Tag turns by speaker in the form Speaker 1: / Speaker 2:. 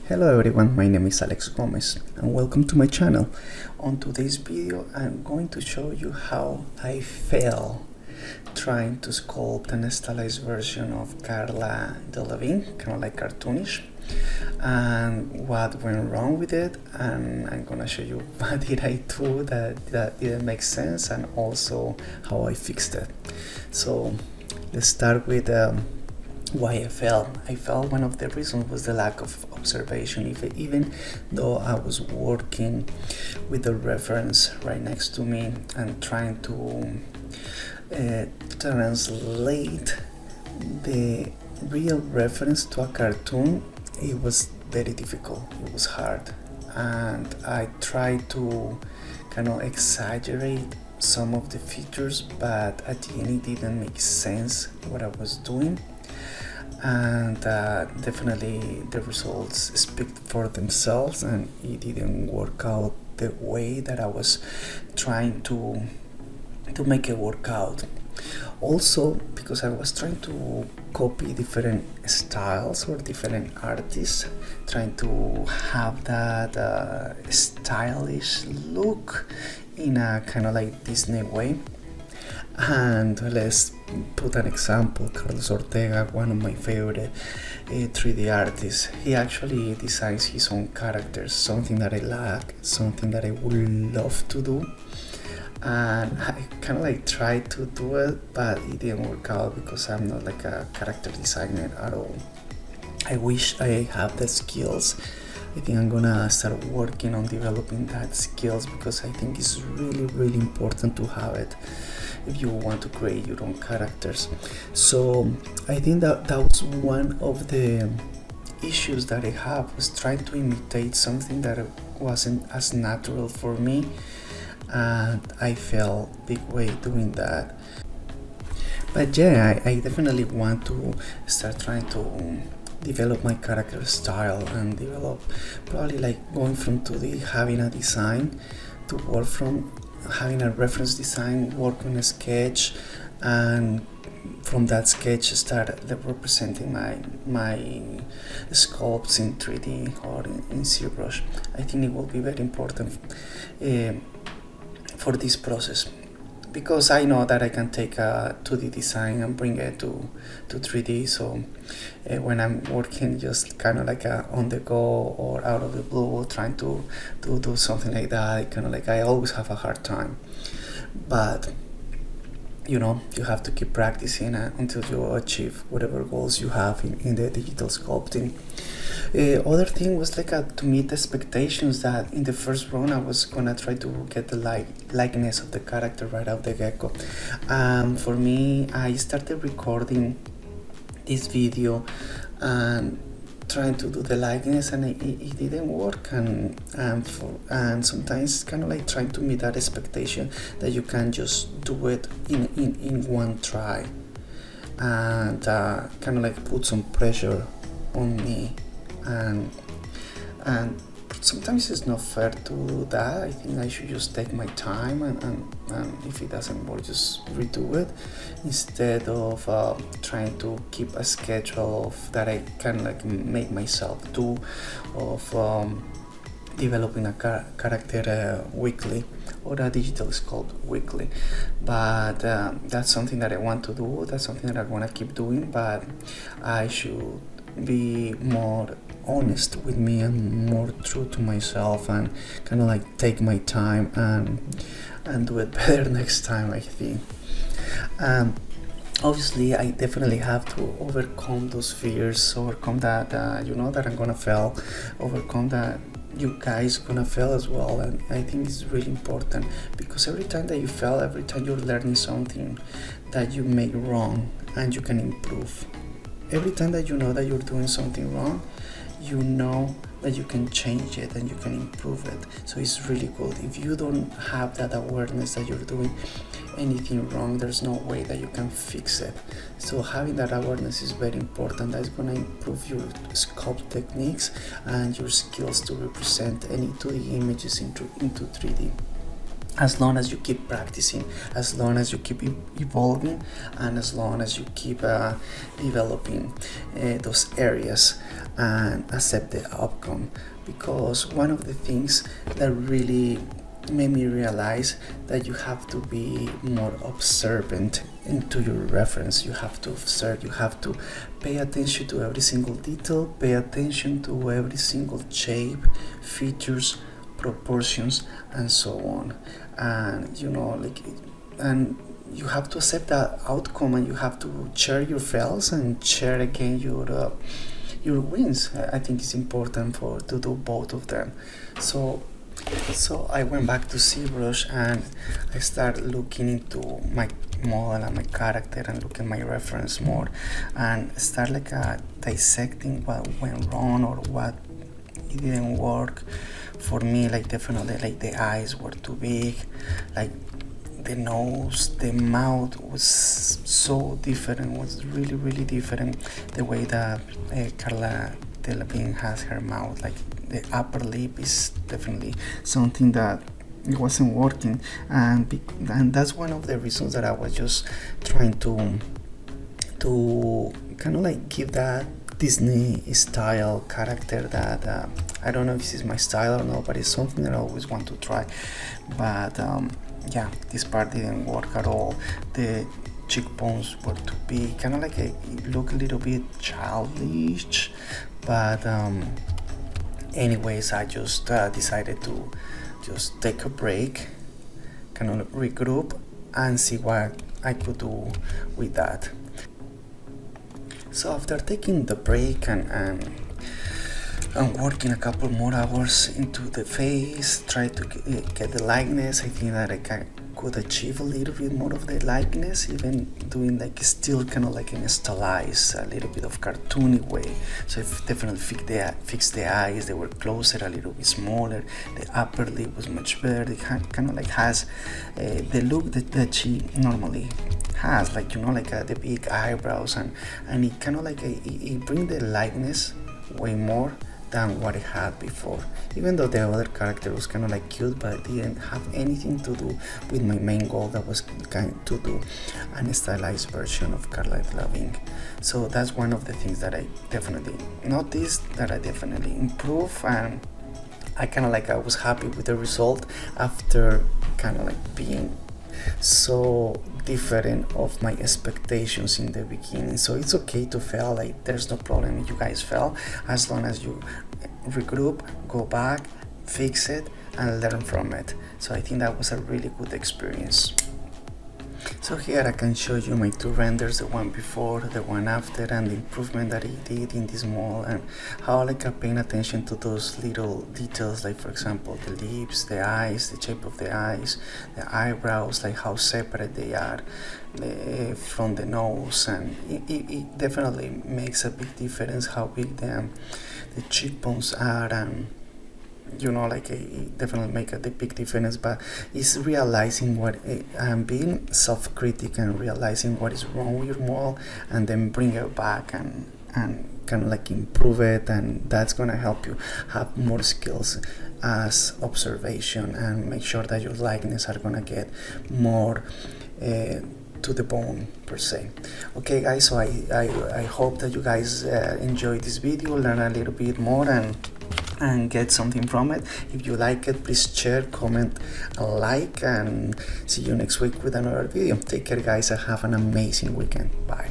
Speaker 1: Hello everyone, my name is Alex Gomez and welcome to my channel. On today's video I'm going to show you how I fail trying to sculpt an stylized version of Carla Delevigne, kind of like cartoonish, and what went wrong with it, and I'm gonna show you what did I do that didn't make sense and also how I fixed it. So let's start with why I fell. One of the reasons was the lack of observation. Even though I was working with the reference right next to me and trying to translate the real reference to a cartoon, it was very difficult. It was hard, and I tried to kind of exaggerate some of the features, but at the end it didn't make sense what I was doing. And definitely the results speak for themselves, and it didn't work out the way that I was trying to make it work out. Also because I was trying to copy different styles or different artists, trying to have that stylish look in a kind of like Disney way. And let's put an example. Carlos Ortega, one of my favorite 3D artists, he actually designs his own characters, something that I like, something that I would love to do, and I kind of like tried to do it, but it didn't work out because I'm not like a character designer at all. I wish I have the skills. I think I'm gonna start working on developing that skills, because I think it's really important to have it if you want to create your own characters. So I think that was one of the issues that I have, was trying to imitate something that wasn't as natural for me, and I felt big way doing that. But yeah, I definitely want to start trying to develop my character style and develop, probably like going from 2D, having a design to work from, having a reference design, work on a sketch, and from that sketch start representing my sculpts in 3D or in Zbrush. I think it will be very important for this process, because I know that I can take a 2D design and bring it to 3D. So when I'm working just kind of like on the go or out of the blue, trying to do something like that, kind of like I always have a hard time. But you know, you have to keep practicing until you achieve whatever goals you have in the digital sculpting. Other thing was like to meet expectations, that in the first run I was gonna try to get the likeness of the character right out the get-go. For me, I started recording this video and trying to do the likeness, and it didn't work, and sometimes it's kind of like trying to meet that expectation that you can just do it in one try, and kind of like put some pressure on me, and sometimes it's not fair to do that. I think I should just take my time, and if it doesn't work, just redo it, instead of trying to keep a schedule of that I can like make myself do, of developing a character weekly or a digital sculpt weekly. But that's something that I want to do, that's something that I want to keep doing, but I should be more honest with me and more true to myself, and kind of like take my time and do it better next time, I think. Obviously I definitely have to overcome those fears, overcome that you know, that I'm gonna fail, overcome that you guys gonna fail as well. And I think it's really important, because every time that you fail, every time you're learning something that you make wrong and you can improve. Every time that you know that you're doing something wrong, you know that you can change it and you can improve it. So it's really good. If you don't have that awareness that you're doing anything wrong, there's no way that you can fix it. So having that awareness is very important. That's going to improve your sculpt techniques and your skills to represent any 2D images into 3D. as long as you keep practicing, as long as you keep evolving, and as long as you keep developing those areas and accept the outcome. Because one of the things that really made me realize that you have to be more observant into your reference. You have to observe, you have to pay attention to every single detail, pay attention to every single shape, features, proportions, and so on. And and you have to accept that outcome, and you have to share your fails and share again your wins. I think it's important to do both of them. So I went back to Zbrush and I started looking into my model and my character and looking at my reference more, and start dissecting what went wrong or what it didn't work for me. Definitely the eyes were too big, the nose, the mouth was so different, was really different. The way that Carla Delevigne has her mouth, the upper lip is definitely something that it wasn't working, and that's one of the reasons that I was just trying to kind of give that Disney style character that I don't know if this is my style or not, but it's something that I always want to try. But yeah, this part didn't work at all. The cheekbones were too big, kind of it looked a little bit childish, but anyways, I just decided to just take a break, kind of regroup, and see what I could do with that. So after taking the break and working a couple more hours into the face, try to get the likeness, I think that I could achieve a little bit more of the likeness, even doing still kind of in a stylized, a little bit of cartoony way. So I definitely fixed the eyes, they were closer, a little bit smaller, the upper lip was much better, it kind of has the look that she normally has, the big eyebrows, and it kind of it brings the likeness way more than what it had before. Even though the other character was kind of cute, but it didn't have anything to do with my main goal, that was to do an stylized version of Carla Delevigne. So that's one of the things that I definitely noticed, that I definitely improved, and I kind of I was happy with the result after kind of being so different of my expectations in the beginning. So it's okay to fail, there's no problem if you guys fail, as long as you regroup, go back, fix it, and learn from it. So I think that was a really good experience. So here I can show you my two renders, the one before, the one after, and the improvement that he did in this model, and how I'm paying attention to those little details, for example the lips, the eyes, the shape of the eyes, the eyebrows, how separate they are from the nose, and it definitely makes a big difference how big the cheekbones are, and it definitely make a big difference. But it's realizing being self-critic and realizing what is wrong with your model, and then bring it back and kind of improve it, and that's gonna help you have more skills as observation, and make sure that your likeness are gonna get more to the bone per se. Okay guys, so I hope that you guys enjoy this video, learn a little bit more, and get something from it. If you like it, please share, comment, and see you next week with another video. Take care guys, and have an amazing weekend. Bye.